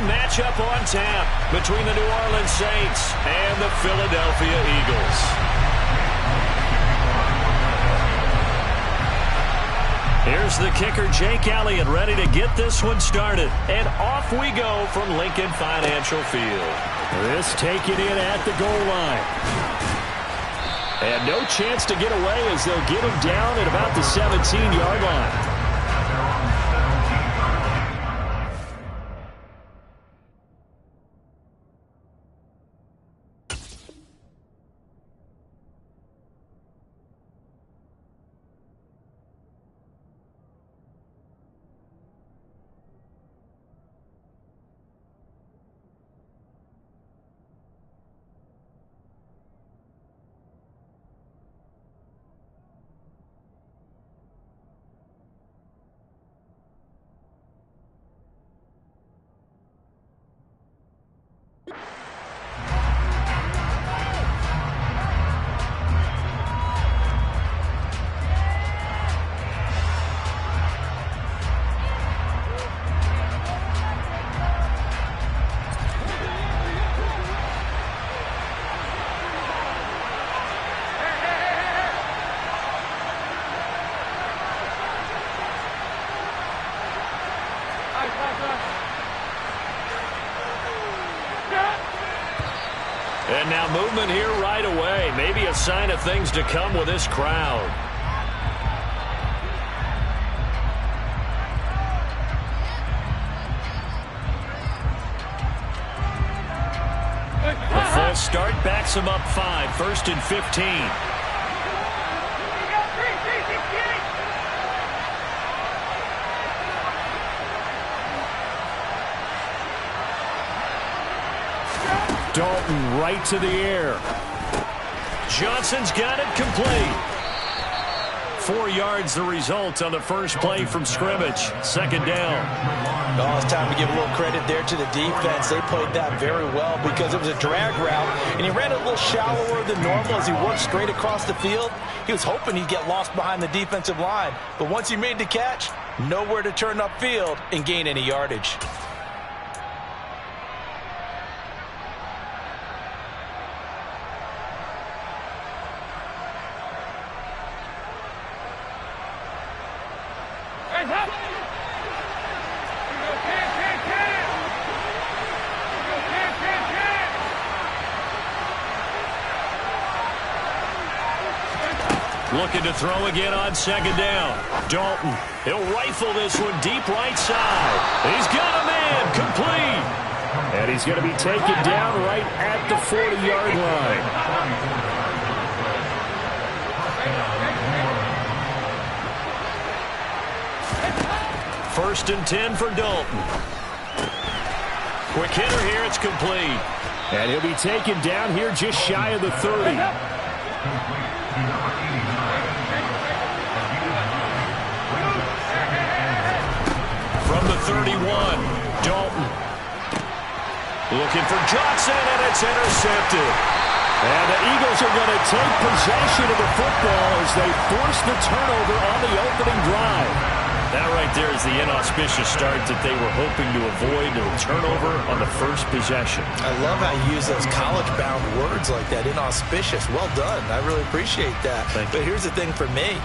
matchup on tap between the New Orleans Saints and the Philadelphia Eagles. Here's the kicker, Jake Elliott, ready to get this one started. And off we go from Lincoln Financial Field. This taken in at the goal line. And no chance to get away as they'll get him down at about the 17-yard line. And now movement here right away. Maybe a sign of things to come with this crowd. The full start backs him up 5, 1st and 15. Dalton right to the air. Johnson's got it complete. 4 yards the result on the first play from scrimmage. 2nd down. Oh, it's time to give a little credit there to the defense. They played that very well because it was a drag route, and he ran a little shallower than normal as he worked straight across the field. He was hoping he'd get lost behind the defensive line, but once he made the catch, nowhere to turn upfield and gain any yardage. Looking to throw again on 2nd down. Dalton, he'll rifle this one deep right side. He's got a man, complete. And he's going to be taken down right at the 40-yard line. 1st and 10 for Dalton. Quick hitter here, it's complete. And he'll be taken down here just shy of the 30. From the 31, Dalton. Looking for Johnson, and it's intercepted. And the Eagles are going to take possession of the football as they force the turnover on the opening drive. That right there is the inauspicious start that they were hoping to avoid, a turnover on the first possession. I love how you use those college-bound words like that, inauspicious. Well done. I really appreciate that. But here's the thing for me.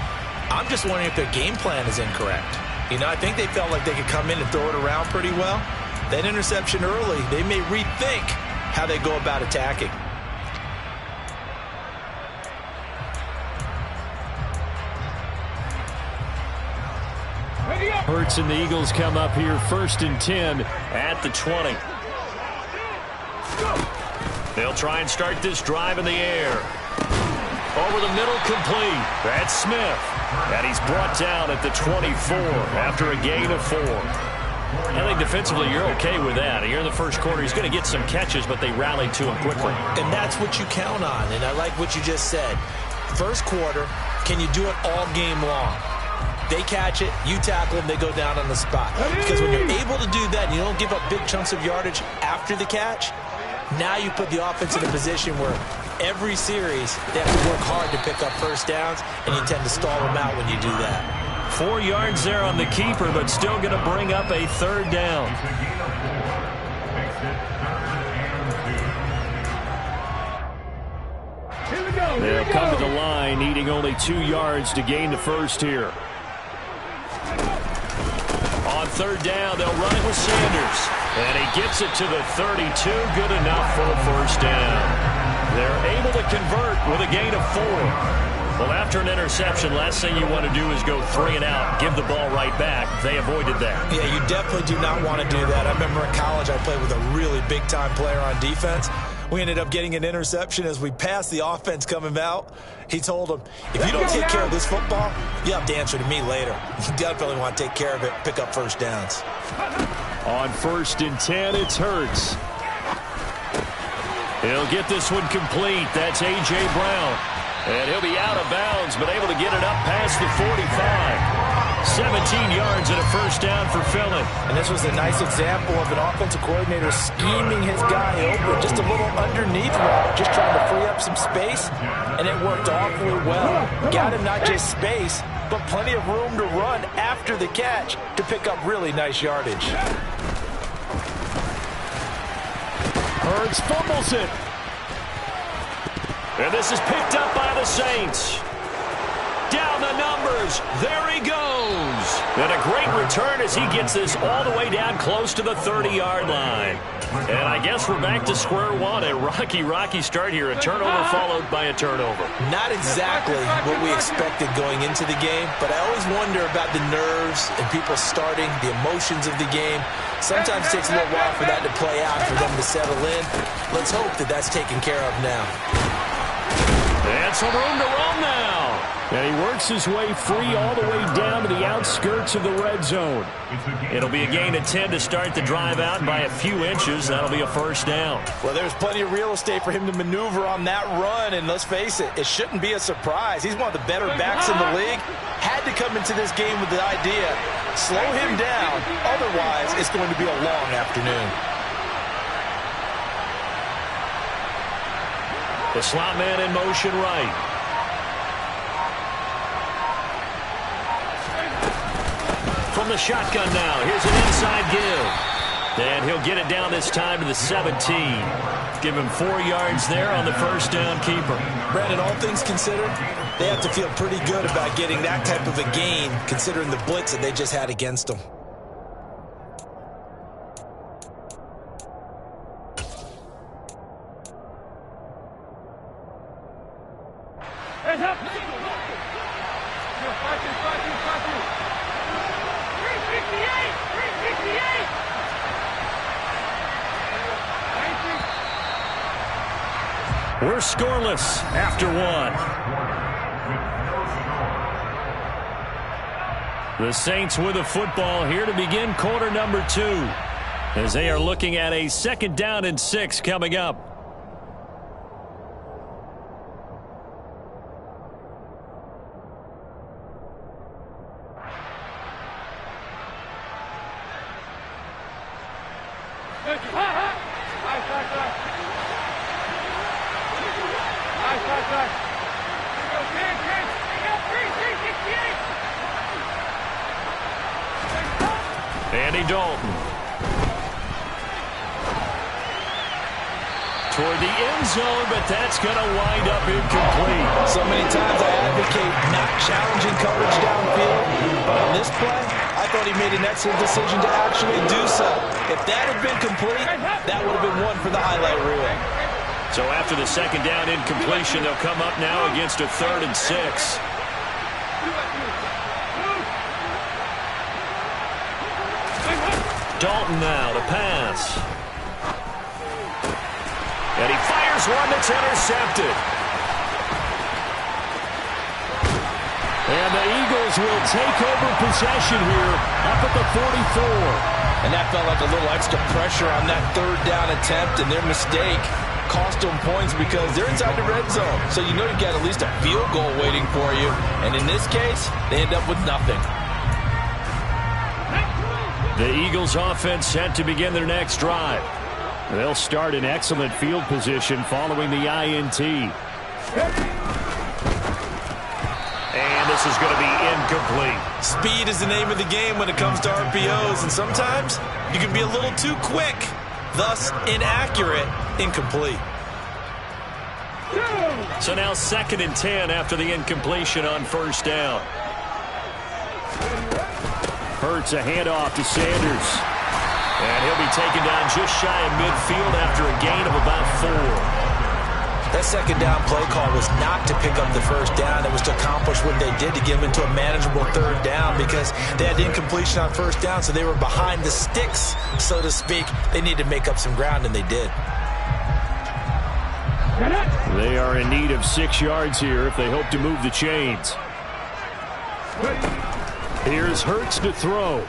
I'm just wondering if their game plan is incorrect. You know, I think they felt like they could come in and throw it around pretty well. That interception early, they may rethink how they go about attacking. Hurts and the Eagles come up here 1st and 10 at the 20. They'll try and start this drive in the air. Over the middle, complete. That's Smith. And he's brought down at the 24 after a gain of 4. I think defensively you're okay with that. Here in the first quarter, he's going to get some catches, but they rallied to him quickly. And that's what you count on, and I like what you just said. First quarter, can you do it all game long? They catch it, you tackle them, they go down on the spot. Because when you're able to do that and you don't give up big chunks of yardage after the catch, now you put the offense in a position where every series they have to work hard to pick up first downs, and you tend to stall them out when you do that. 4 yards there on the keeper, but still going to bring up a 3rd down. They'll come to the line, needing only 2 yards to gain the first here. On third down, they'll run it with Sanders. And he gets it to the 32. Good enough for a first down. They're able to convert with a gain of 4. Well, after an interception, last thing you want to do is go 3 and out, give the ball right back. They avoided that. Yeah, you definitely do not want to do that. I remember in college I played with a really big-time player on defense. We ended up getting an interception as we passed the offense coming out. He told him, if you don't take care of this football, you have to answer to me later. You definitely want to take care of it, pick up first downs. On 1st and 10, it's Hurts. He'll get this one complete. That's A.J. Brown. And he'll be out of bounds, but able to get it up past the 45. 17 yards and a first down for Philly. And this was a nice example of an offensive coordinator scheming his guy open, just a little underneath route, just trying to free up some space, and it worked awfully well. Got him not just space, but plenty of room to run after the catch to pick up really nice yardage. Hurts fumbles it. And this is picked up by the Saints. Down the numbers. There he goes. And a great return as he gets this all the way down close to the 30-yard line. And I guess we're back to square one. A rocky start here. A turnover followed by a turnover. Not exactly what we expected going into the game, but I always wonder about the nerves and people starting, the emotions of the game. Sometimes it takes a little while for that to play out, for them to settle in. Let's hope that that's taken care of now. And some room to roam now. And he works his way free all the way down to the outskirts of the red zone. It'll be a gain of 10 to start the drive out by a few inches. That'll be a first down. Well, there's plenty of real estate for him to maneuver on that run, and let's face it, it shouldn't be a surprise. He's one of the better backs in the league. Had to come into this game with the idea, slow him down, otherwise it's going to be a long afternoon. The slot man in motion right. From the shotgun now, here's an inside give. And he'll get it down this time to the 17. Give him 4 yards there on the first down keeper. Brandon, all things considered, they have to feel pretty good about getting that type of a gain, considering the blitz that they just had against them. We're scoreless after 1. The Saints with the football here to begin quarter number 2, as they are looking at a 2nd down and 6 coming up. Andy Dalton. Toward the end zone, but that's going to wind up incomplete. So many times I advocate not challenging coverage downfield, but on this play, I thought he made an excellent decision to actually do so. If that had been complete, that would have been one for the highlight reel. So after the 2nd down incompletion, they'll come up now against a 3rd and 6. Dalton now to pass. And he fires one that's intercepted. And the Eagles will take over possession here up at the 44. And that felt like a little extra pressure on that 3rd down attempt, and their mistake cost them points because they're inside the red zone. So you know you've got at least a field goal waiting for you. And in this case, they end up with nothing. The Eagles offense set to begin their next drive. They'll start in excellent field position following the INT. And this is going to be incomplete. Speed is the name of the game when it comes to RPOs, and sometimes you can be a little too quick, thus inaccurate, incomplete. So now 2nd and 10 after the incompletion on first down. Hurts a handoff to Sanders. And he'll be taken down just shy of midfield after a gain of about 4. That second down play call was not to pick up the first down. It was to accomplish what they did, to get them into a manageable 3rd down, because they had incompletion on first down, so they were behind the sticks, so to speak. They needed to make up some ground, and they did. They are in need of 6 yards here if they hope to move the chains. Here's Hurts to throw.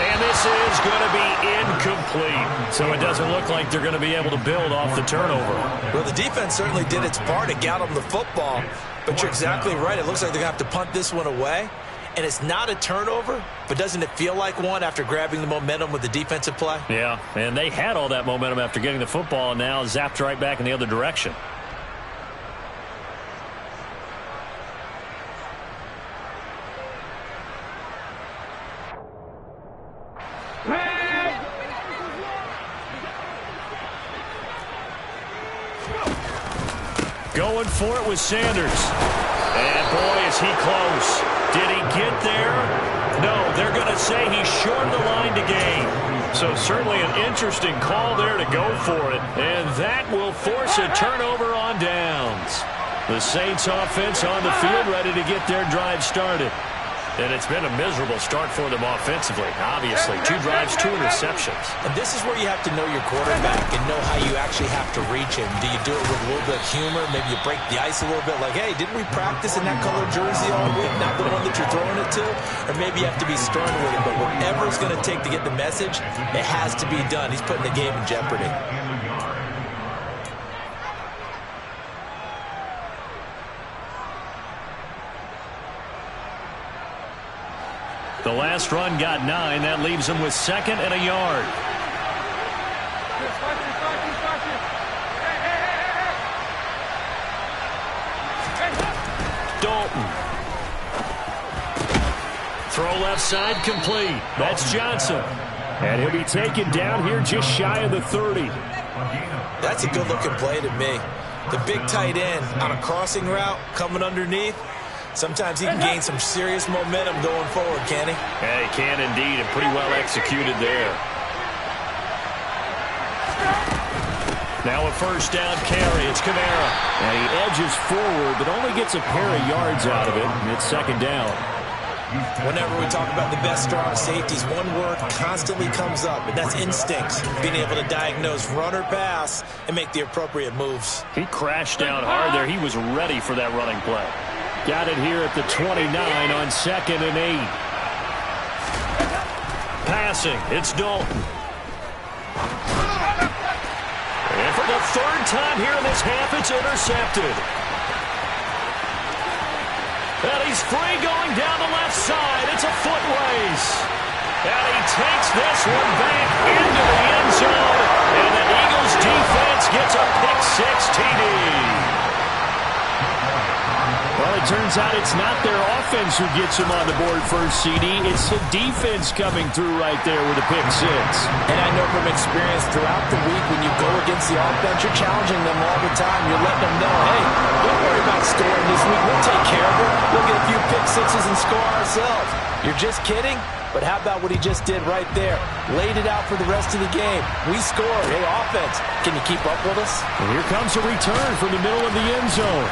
And this is going to be incomplete. So it doesn't look like they're going to be able to build off the turnover. Well, the defense certainly did its part to get them the football. But you're exactly right. It looks like they're going to have to punt this one away. And it's not a turnover, but doesn't it feel like one after grabbing the momentum with the defensive play? Yeah, and they had all that momentum after getting the football, and now zapped right back in the other direction. Going for it with Sanders. And boy, is he close. Did he get there? No, they're going to say he shortened the line to gain. So certainly an interesting call there to go for it. And that will force a turnover on downs. The Saints offense on the field ready to get their drive started. And it's been a miserable start for them offensively. Obviously, 2 drives, 2 interceptions. And this is where you have to know your quarterback and know how you actually have to reach him. Do you do it with a little bit of humor? Maybe you break the ice a little bit like, hey, didn't we practice in that colored jersey all week, not the one that you're throwing it to? Or maybe you have to be stern with him. But whatever it's going to take to get the message, it has to be done. He's putting the game in jeopardy. The last run got 9. That leaves them with 2nd and a yard. Dalton. Throw left side complete. That's Johnson. And he'll be taken down here just shy of the 30. That's a good-looking play to me. The big tight end on a crossing route coming underneath. Sometimes he can gain some serious momentum going forward, can he? Yeah, he can indeed, and pretty well executed there. Now a first down carry. It's Kamara. And he edges forward, but only gets a pair of yards out of it, and it's 2nd down. Whenever we talk about the best strong safeties, one word constantly comes up, and that's instincts. Being able to diagnose run or pass and make the appropriate moves. He crashed down hard there. He was ready for that running play. Got it here at the 29 on 2nd and 8. Passing, it's Dalton. And for the 3rd time here in this half, it's intercepted. And he's free going down the left side. It's a foot race. And he takes this one back into the end zone. And the Eagles defense gets a pick-6 TD. Well, it turns out it's not their offense who gets him on the board first, CD. It's the defense coming through right there with a pick-6. And I know from experience throughout the week when you go against the offense, you're challenging them all the time. You're letting them know, hey, don't worry about scoring this week. We'll take care of it. We'll get a few pick-6s and score ourselves. You're just kidding? But how about what he just did right there? Laid it out for the rest of the game. We scored. Hey, offense, can you keep up with us? And here comes a return from the middle of the end zone.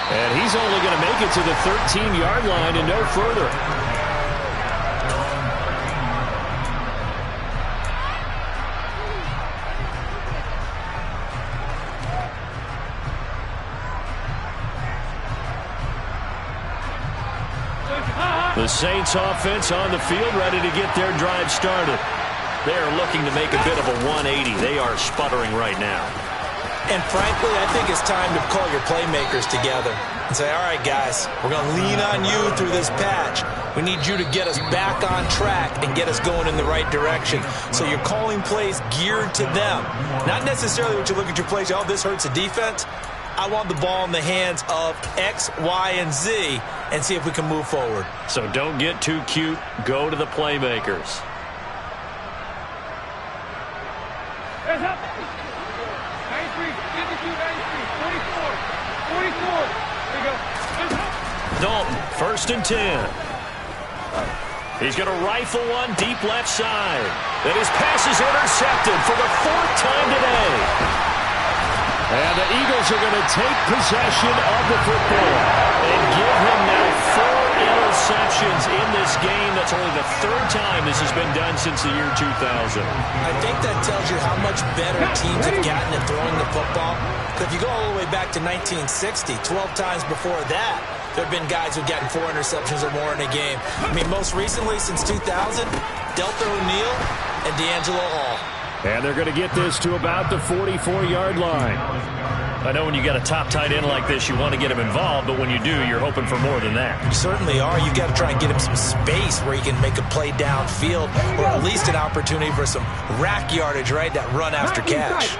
And he's only going to make it to the 13-yard line and no further. The Saints offense on the field ready to get their drive started. They're looking to make a bit of a 180. They are sputtering right now. And frankly, I think it's time to call your playmakers together and say, all right, guys, we're going to lean on you through this patch. We need you to get us back on track and get us going in the right direction. So you're calling plays geared to them. Not necessarily when you look at your plays, oh, this hurts the defense. I want the ball in the hands of X, Y, and Z and see if we can move forward. So don't get too cute. Go to the playmakers. Dalton, 1st and 10. He's going to rifle one deep left side. And his pass is intercepted for the 4th time today. And the Eagles are going to take possession of the football and give him now 4 interceptions in this game. That's only the 3rd time this has been done since the year 2000. I think that tells you how much better teams have gotten at throwing the football. If you go all the way back to 1960, 12 times before that, there have been guys who've gotten 4 interceptions or more in a game. I mean, most recently, since 2000, Deltha O'Neal and D'Angelo Hall. And they're going to get this to about the 44-yard line. I know when you got a top tight end like this, you want to get him involved, but when you do, you're hoping for more than that. You certainly are. You've got to try and get him some space where he can make a play downfield, or at least an opportunity for some rack yardage, right? That run after catch.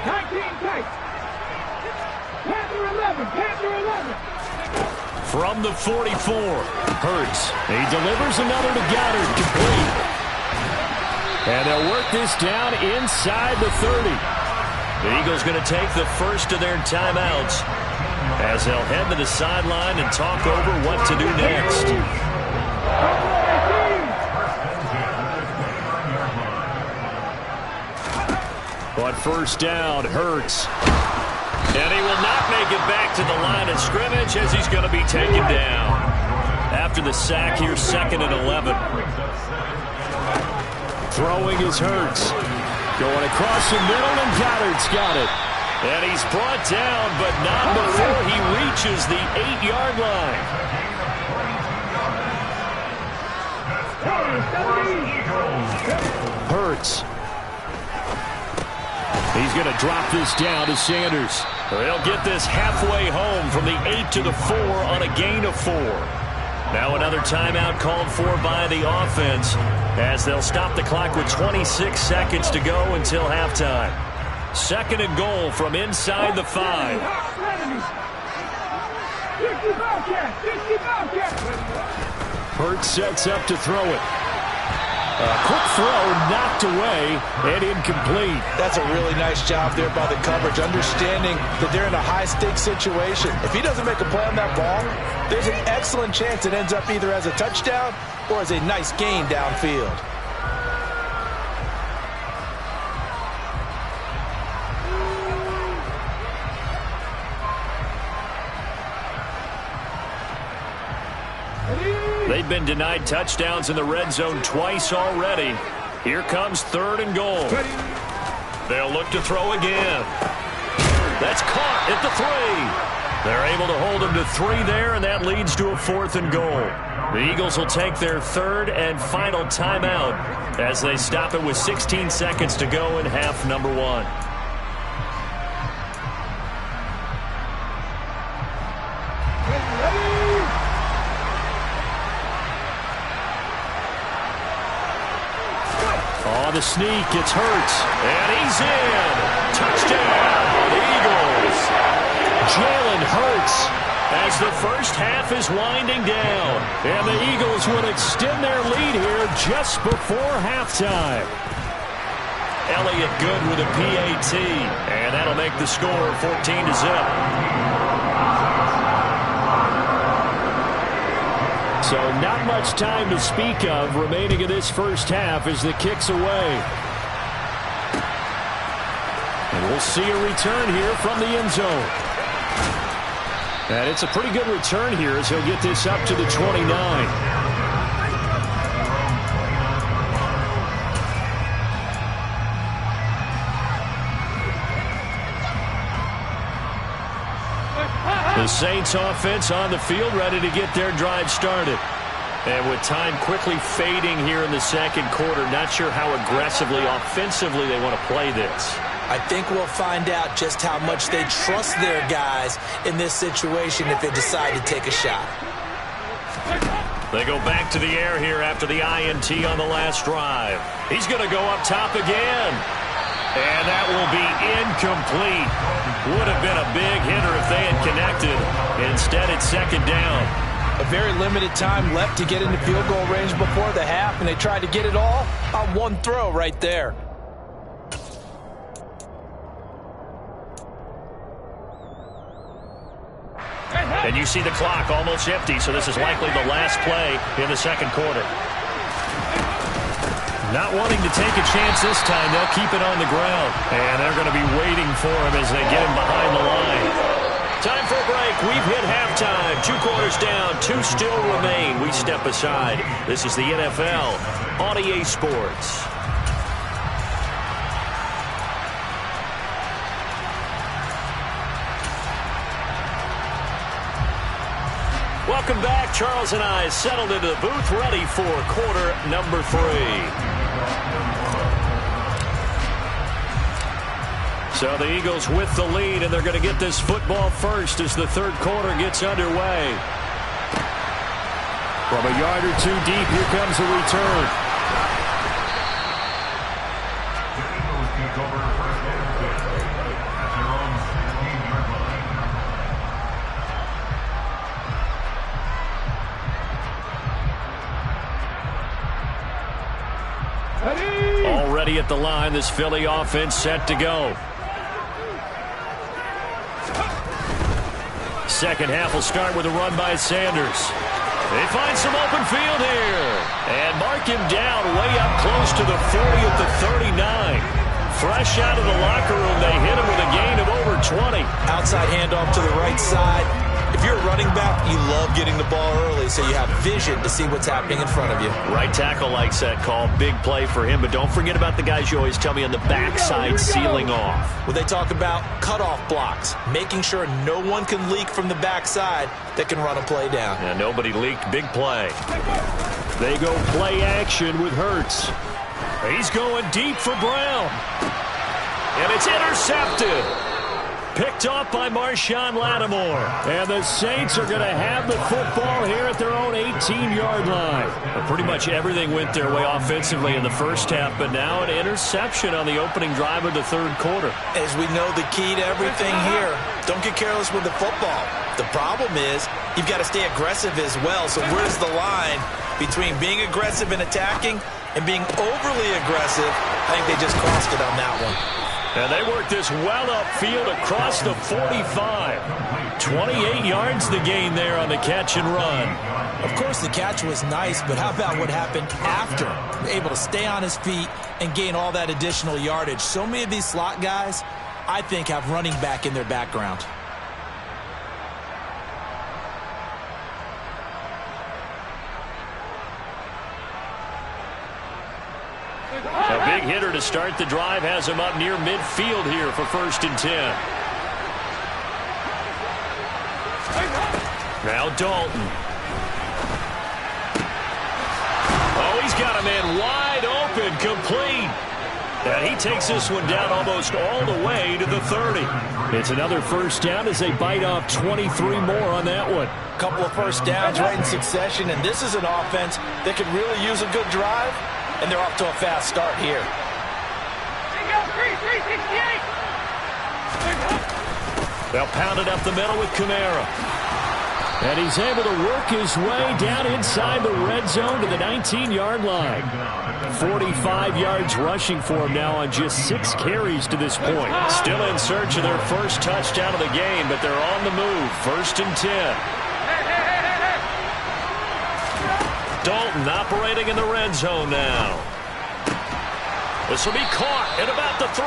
From the 44, Hurts. He delivers another to Goddard, complete. And they'll work this down inside the 30. The Eagles going to take the first of their timeouts as they'll head to the sideline and talk over what to do next. But first down, Hurts. And he will not make it back to the line of scrimmage as he's going to be taken down. After the sack here, 2nd and 11. Throwing is Hurts. Going across the middle, and Goddard's got it. And he's brought down, but not before he reaches the 8-yard line. Hurts. He's going to drop this down to Sanders. They'll get this halfway home from the 8 to the 4 on a gain of 4. Now another timeout called for by the offense as they'll stop the clock with 26 seconds to go until halftime. 2nd and goal from inside the 5. Hurts sets up to throw it. A quick throw knocked away and incomplete. That's a really nice job there by the coverage, understanding that they're in a high-stakes situation. If he doesn't make a play on that ball, there's an excellent chance it ends up either as a touchdown or as a nice gain downfield. They've been denied touchdowns in the red zone twice already. Here comes 3rd and goal. They'll look to throw again. That's caught at the 3. They're able to hold him to 3 there, and that leads to a 4th and goal. The Eagles will take their 3rd and final timeout as they stop it with 16 seconds to go in half number 1. On the sneak, it's Hurts. And he's in. Touchdown, the Eagles. Jalen Hurts as the first half is winding down. And the Eagles will extend their lead here just before halftime. Elliott good with a PAT. And that'll make the score 14-0. So not much time to speak of remaining in this first half as the kick's away. And we'll see a return here from the end zone. And it's a pretty good return here as he'll get this up to the 29. The Saints offense on the field ready to get their drive started. And with time quickly fading here in the second quarter, not sure how aggressively, offensively they want to play this. I think we'll find out just how much they trust their guys in this situation if they decide to take a shot. They go back to the air here after the INT on the last drive. He's going to go up top again. And that will be incomplete. Would have been a big hitter if they had connected. Instead, it's 2nd down. A very limited time left to get into field goal range before the half, and they tried to get it all on one throw right there. And you see the clock almost empty, so this is likely the last play in the second quarter. Not wanting to take a chance this time, they'll keep it on the ground. And they're going to be waiting for him as they get him behind the line. Time for a break. We've hit halftime. 2 quarters down, 2 still remain. We step aside. This is the NFL on EA Sports. Welcome back. Charles and I settled into the booth, ready for quarter number 3. So the Eagles with the lead, and they're going to get this football first as the third quarter gets underway. From a yard or 2 deep, here comes a return. Already at the line, this Philly offense set to go. Second half will start with a run by Sanders. They find some open field here. And mark him down way up close to the 40 at the 39. Fresh out of the locker room, they hit him with a gain of over 20. Outside handoff to the right side. If you're a running back, you love getting the ball early so you have vision to see what's happening in front of you. Right tackle likes that call. Big play for him. But don't forget about the guys you always tell me on the backside sealing off. Well, they talk about cutoff blocks, making sure no one can leak from the backside that can run a play down. Yeah, nobody leaked. Big play. They go play action with Hurts. He's going deep for Brown. And it's intercepted. Picked off by Marshawn Lattimore. And the Saints are going to have the football here at their own 18-yard line. Well, pretty much everything went their way offensively in the first half, but now an interception on the opening drive of the third quarter. As we know, the key to everything here, don't get careless with the football. The problem is you've got to stay aggressive as well. So where's the line between being aggressive and attacking and being overly aggressive? I think they just crossed it on that one. And they work this well upfield across the 45. 28 yards the gain there on the catch and run. Of course, the catch was nice, but how about what happened after? Able to stay on his feet and gain all that additional yardage. So many of these slot guys, I think, have running back in their background. A big hitter to start the drive has him up near midfield here for 1st and 10. Now Dalton. Oh, he's got a man wide open, complete. And he takes this one down almost all the way to the 30. It's another first down as they bite off 23 more on that one. Couple of first downs right in succession, and this is an offense that could really use a good drive. And they're off to a fast start here. They'll pound it up the middle with Kamara. And he's able to work his way down inside the red zone to the 19-yard line. 45 yards rushing for him now on just 6 carries to this point. Still in search of their first touchdown of the game, but they're on the move. 1st and 10. Dalton operating in the red zone now. This will be caught at about the 3.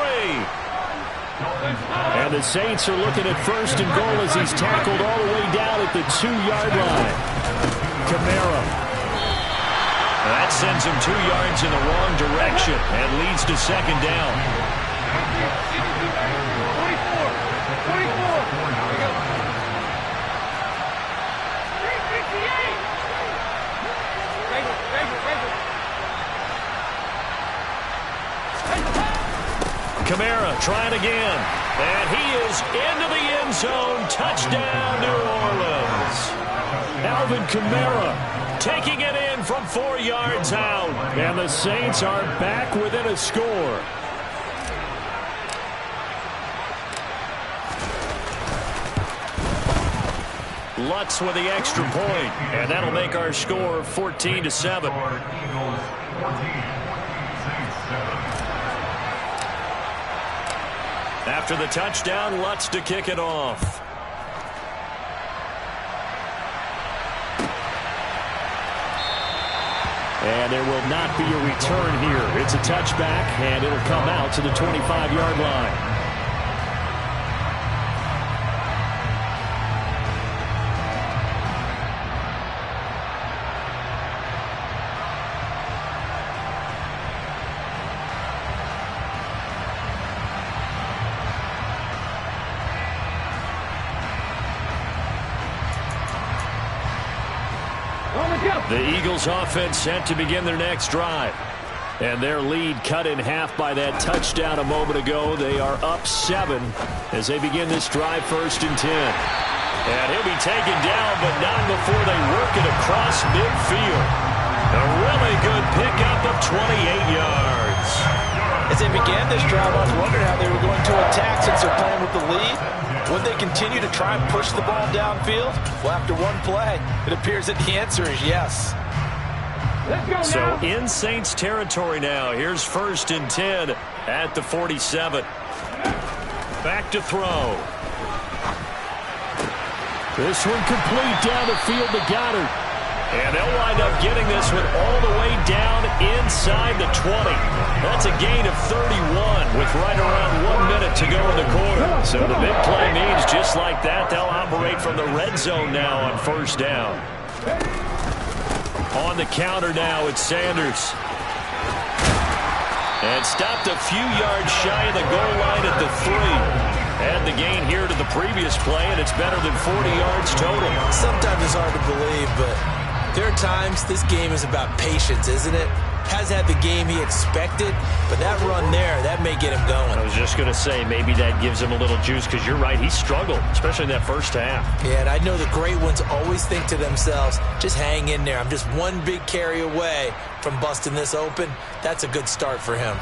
And the Saints are looking at 1st and goal as he's tackled all the way down at the 2-yard line. Kamara. That sends him 2 yards in the wrong direction and leads to 2nd down. 24. Kamara trying again. And he is into the end zone. Touchdown, New Orleans. Alvin Kamara taking it in from 4 yards out. And the Saints are back within a score. Lutz with the extra point. And that'll make our score 14-7. After the touchdown, Lutz to kick it off. And there will not be a return here. It's a touchback, and it'll come out to the 25-yard line. The Eagles offense set to begin their next drive. And their lead cut in half by that touchdown a moment ago. They are up 7 as they begin this drive, 1st and 10. And he'll be taken down, but not before they work it across midfield. A really good pickup of 28 yards. As they began this drive, I was wondering how they were going to attack since they're playing with the lead. Would they continue to try and push the ball downfield? Well, after one play, it appears that the answer is yes. So in Saints territory now. Here's 1st and 10 at the 47. Back to throw. This one complete down the field to Goddard. And they'll wind up getting this one all the way down inside the 20. That's a gain of 31 with right around 1 minute to go in the quarter. So the big play means just like that, they'll operate from the red zone now on 1st down. On the counter now, it's Sanders. And stopped a few yards shy of the goal line at the 3. Add the gain here to the previous play, and it's better than 40 yards total. Sometimes it's hard to believe, but there are times this game is about patience, isn't it? Hasn't had the game he expected, but that run there, that may get him going. I was just going to say, maybe that gives him a little juice, because you're right, he struggled, especially in that first half. Yeah, and I know the great ones always think to themselves, just hang in there. I'm just one big carry away from busting this open. That's a good start for him.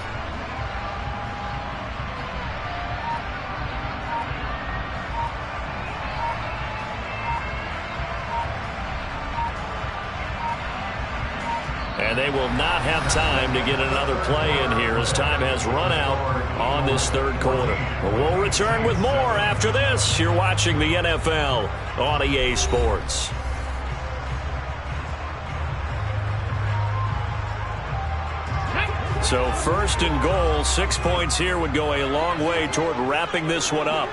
And they will not have time to get another play in here as time has run out on this 3rd quarter. But we'll return with more after this. You're watching the NFL on EA Sports. So 1st and goal, 6 points here would go a long way toward wrapping this one up.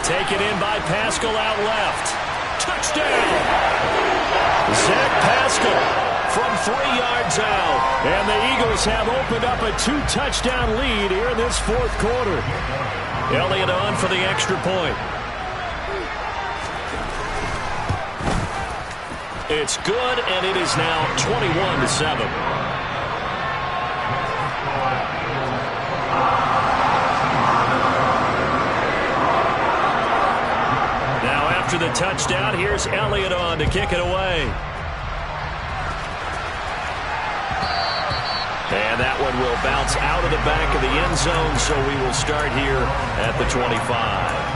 Taken in by Pascal out left. Touchdown! Zach Pascal from 3 yards out. And the Eagles have opened up a 2-touchdown lead here in this 4th quarter. Elliott on for the extra point. It's good, and it is now 21-7. After the touchdown, here's Elliott on to kick it away. And that one will bounce out of the back of the end zone, so we will start here at the 25.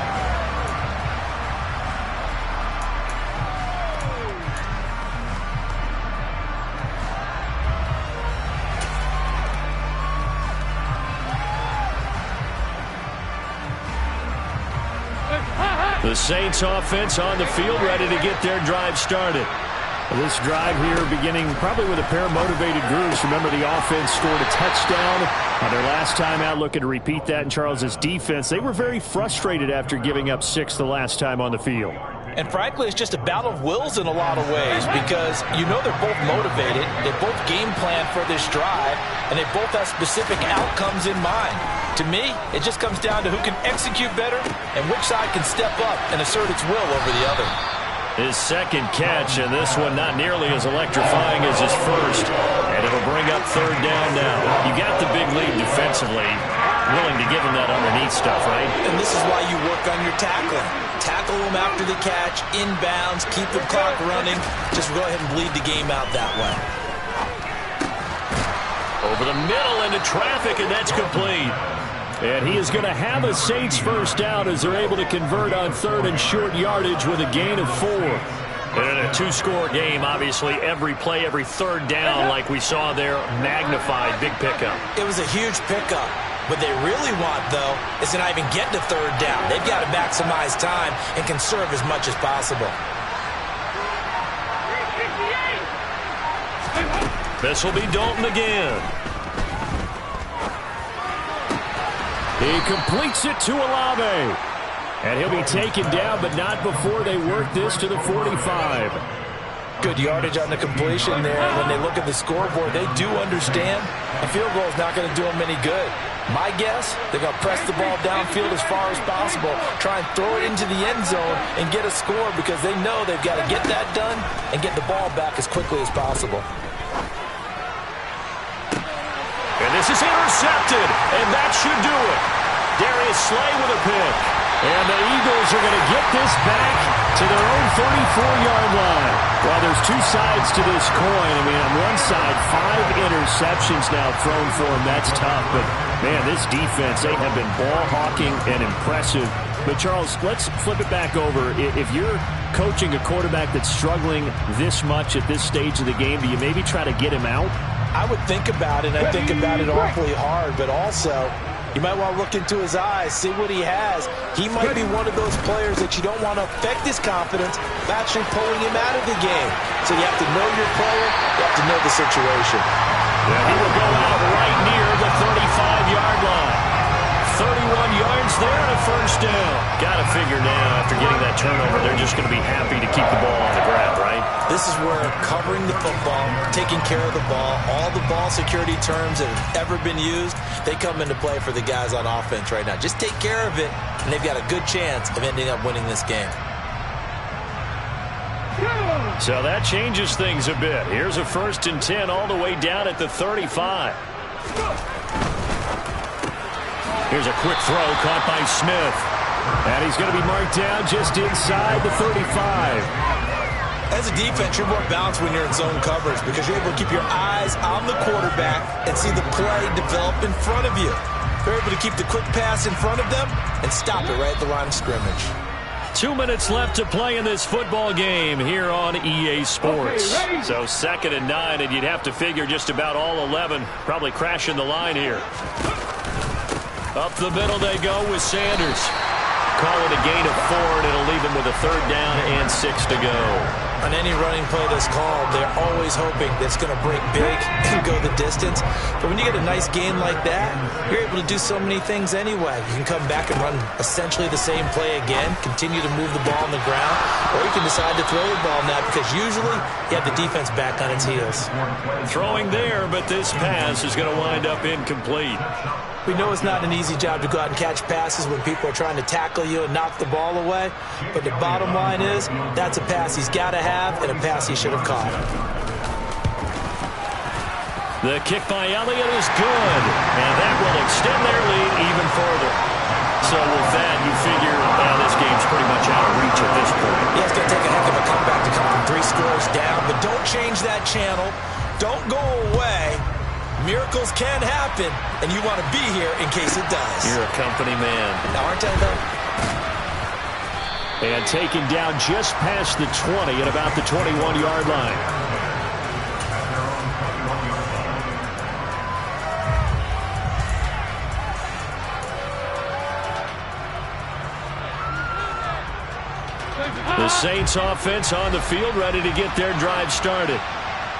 The Saints offense on the field, ready to get their drive started. This drive here beginning probably with a pair of motivated groups. Remember, the offense scored a touchdown on their last time out, looking to repeat that in Charles's defense. They were very frustrated after giving up 6 the last time on the field. And frankly, it's just a battle of wills in a lot of ways, because you know they're both motivated, they both game plan for this drive, and they both have specific outcomes in mind. To me, it just comes down to who can execute better and which side can step up and assert its will over the other. His 2nd catch, and this one not nearly as electrifying as his first. And it'll bring up 3rd down now. You got the big lead defensively, willing to give him that underneath stuff, right? And this is why you work on your tackling. Tackle them after the catch, inbounds, keep the clock running. Just go ahead and bleed the game out that way. Over the middle into traffic, and that's complete. And he is going to have a Saints first down as they're able to convert on 3rd and short yardage with a gain of 4. And in a 2-score game, obviously every play, every 3rd down, like we saw there, magnified, big pickup. It was a huge pickup. What they really want, though, is to not even get to 3rd down. They've got to maximize time and conserve as much as possible. This will be Dalton again. He completes it to Olave. And he'll be taken down, but not before they work this to the 45. Good yardage on the completion there. When they look at the scoreboard, they do understand a field goal is not going to do them any good. My guess, they're going to press the ball downfield as far as possible, try and throw it into the end zone and get a score because they know they've got to get that done and get the ball back as quickly as possible. And this is intercepted, and that should do it. Darius Slay with a pick. And the Eagles are going to get this back to their own 34-yard line. Well, there's two sides to this coin. I mean, on one side, 5 interceptions now thrown for them. That's tough. But, man, this defense, they have been ball hawking and impressive. But, Charles, let's flip it back over. If you're coaching a quarterback that's struggling this much at this stage of the game, do you maybe try to get him out? I would think about it. I think about it awfully hard. But also, you might want to look into his eyes, see what he has. He might be one of those players that you don't want to affect his confidence by actually pulling him out of the game. So you have to know your player. You have to know the situation. Yeah, he will go out right near the 35-yard line. 31 yards there and a first down. Got to figure now, after getting that turnover, they're just going to be happy to keep the ball on the ground, right? This is where covering the football, taking care of the ball, all the ball security terms that have ever been used, they come into play for the guys on offense right now. Just take care of it, and they've got a good chance of ending up winning this game. So that changes things a bit. Here's a 1st and 10 all the way down at the 35. Here's a quick throw caught by Smith. And he's going to be marked down just inside the 35. As a defense, you're more balanced when you're in zone coverage because you're able to keep your eyes on the quarterback and see the play develop in front of you. You're able to keep the quick pass in front of them and stop it right at the line of scrimmage. 2 minutes left to play in this football game here on EA Sports. So 2nd and 9, and you'd have to figure just about all 11 probably crashing the line here. Up the middle they go with Sanders. Call it a gain of 4, and it'll leave them with a 3rd down and 6 to go. On any running play that's called, they're always hoping that it's going to break big and go the distance. But when you get a nice gain like that, you're able to do so many things anyway. You can come back and run essentially the same play again, continue to move the ball on the ground, or you can decide to throw the ball now because usually you have the defense back on its heels. Throwing there, but this pass is going to wind up incomplete. We know it's not an easy job to go out and catch passes when people are trying to tackle you and knock the ball away. But the bottom line is, that's a pass he's got to have and a pass he should have caught. The kick by Elliott is good, and that will extend their lead even further. So with that, you figure, this game's pretty much out of reach at this point. Yeah, it's going to take a heck of a comeback to come from 3 scores down, but don't change that channel. Don't go away. Miracles can happen, and you want to be here in case it does. You're a company man. Aren't I, though? And taken down just past the 20 at about the 21-yard line. The Saints offense on the field, ready to get their drive started.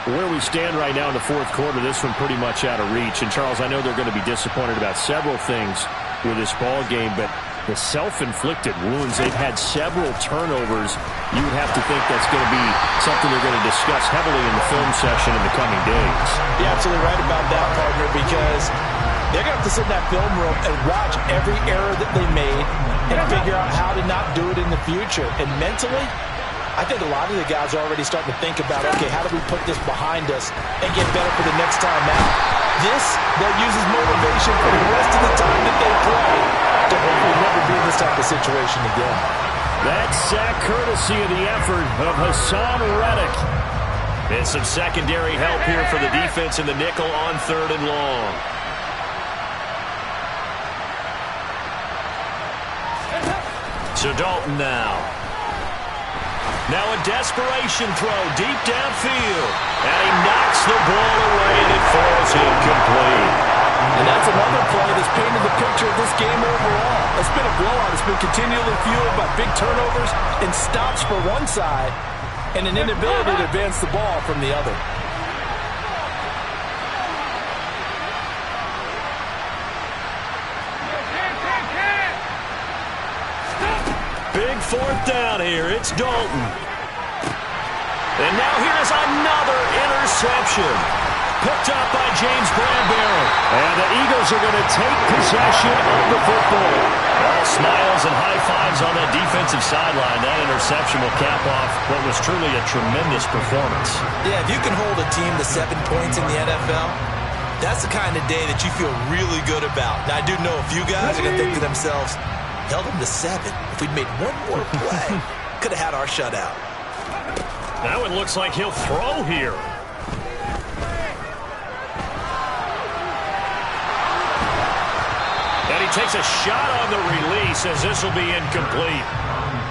Where we stand right now in the 4th quarter, this one pretty much out of reach. And, Charles, I know they're going to be disappointed about several things with this ball game, but the self-inflicted wounds, they've had several turnovers. You would have to think that's going to be something they're going to discuss heavily in the film session in the coming days. You're absolutely right about that, partner, because they're going to have to sit in that film room and watch every error that they made and figure out how to not do it in the future. And mentally, I think a lot of the guys are already starting to think about, okay, how do we put this behind us and get better for the next time out? This, they'll use as motivation for the rest of the time that they play to hopefully never be in this type of situation again. That sack courtesy of the effort of Hassan Reddick. And some secondary help here for the defense in the nickel on 3rd and long. So Dalton now. Now a desperation throw deep downfield. And he knocks the ball away and it falls incomplete. And that's another play that's painted the picture of this game overall. It's been a blowout. It's been continually fueled by big turnovers and stops for one side and an inability to advance the ball from the other. big fourth down here. It's Dalton. And now here's another interception. Picked up by James Bradbury. And the Eagles are going to take possession of the football. All smiles and high fives on that defensive sideline. That interception will cap off what was truly a tremendous performance. Yeah, if you can hold a team to 7 points in the NFL, that's the kind of day that you feel really good about. Now, I do know a few guys are going to think to themselves, held them to 7. If we'd made one more play, could have had our shutout. Now it looks like he'll throw here. And he takes a shot on the release as this will be incomplete.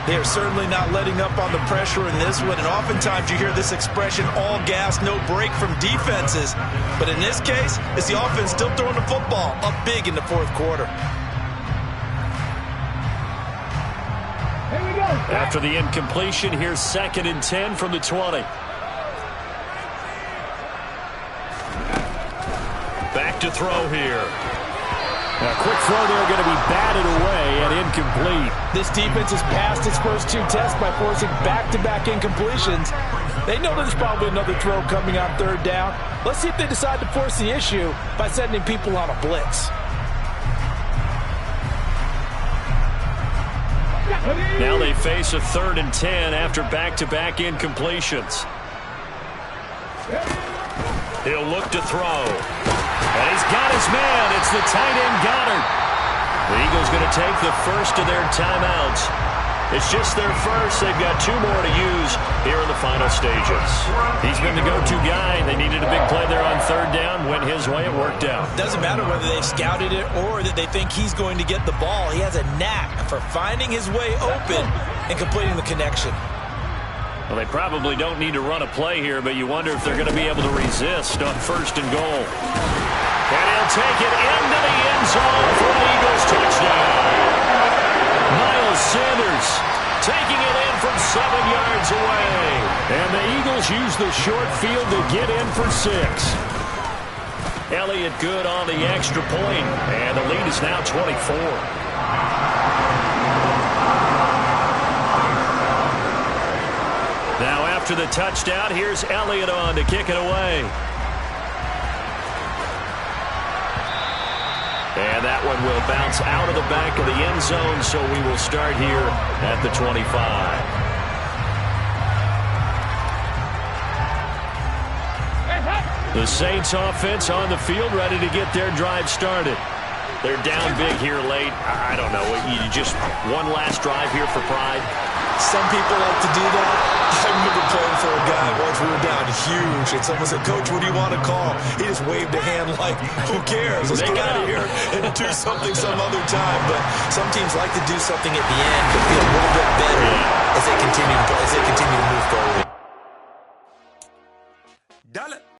They are certainly not letting up on the pressure in this one, and oftentimes you hear this expression, all gas, no break from defenses. But in this case, it's the offense still throwing the football up big in the fourth quarter. After the incompletion, here's 2nd and 10 from the 20. Back to throw here. A quick throw there going to be batted away and incomplete. This defense has passed its first 2 tests by forcing back-to-back incompletions. They know there's probably another throw coming on 3rd down. Let's see if they decide to force the issue by sending people on a blitz. Now they face a 3rd and 10 after back-to-back incompletions. He'll look to throw. And he's got his man. It's the tight end Goddard. The Eagles going to take the first of their timeouts. It's just their first. They've got 2 more to use here in the final stages. He's been the go-to guy. They needed a big play there on 3rd down. Went his way. It worked out. Doesn't matter whether they've scouted it or that they think he's going to get the ball. He has a knack for finding his way open and completing the connection. Well, they probably don't need to run a play here, but you wonder if they're going to be able to resist on 1st and goal. And he'll take it into the end zone for an Eagles touchdown. Miles Sanders taking it in from 7 yards away. And the Eagles use the short field to get in for 6. Elliott good on the extra point, and the lead is now 24. Now after the touchdown, here's Elliott on to kick it away. And that one will bounce out of the back of the end zone, so we will start here at the 25. The Saints offense on the field, ready to get their drive started. They're down big here late. I don't know. You just one last drive here for pride. Some people like to do that. I remember playing for a guy once. We were down huge, and someone said, "Coach, what do you want to call?" He just waved a hand like, "Who cares? Let's get out of here and do something some other time." But some teams like to do something at the end to feel a little bit better as they continue to move forward.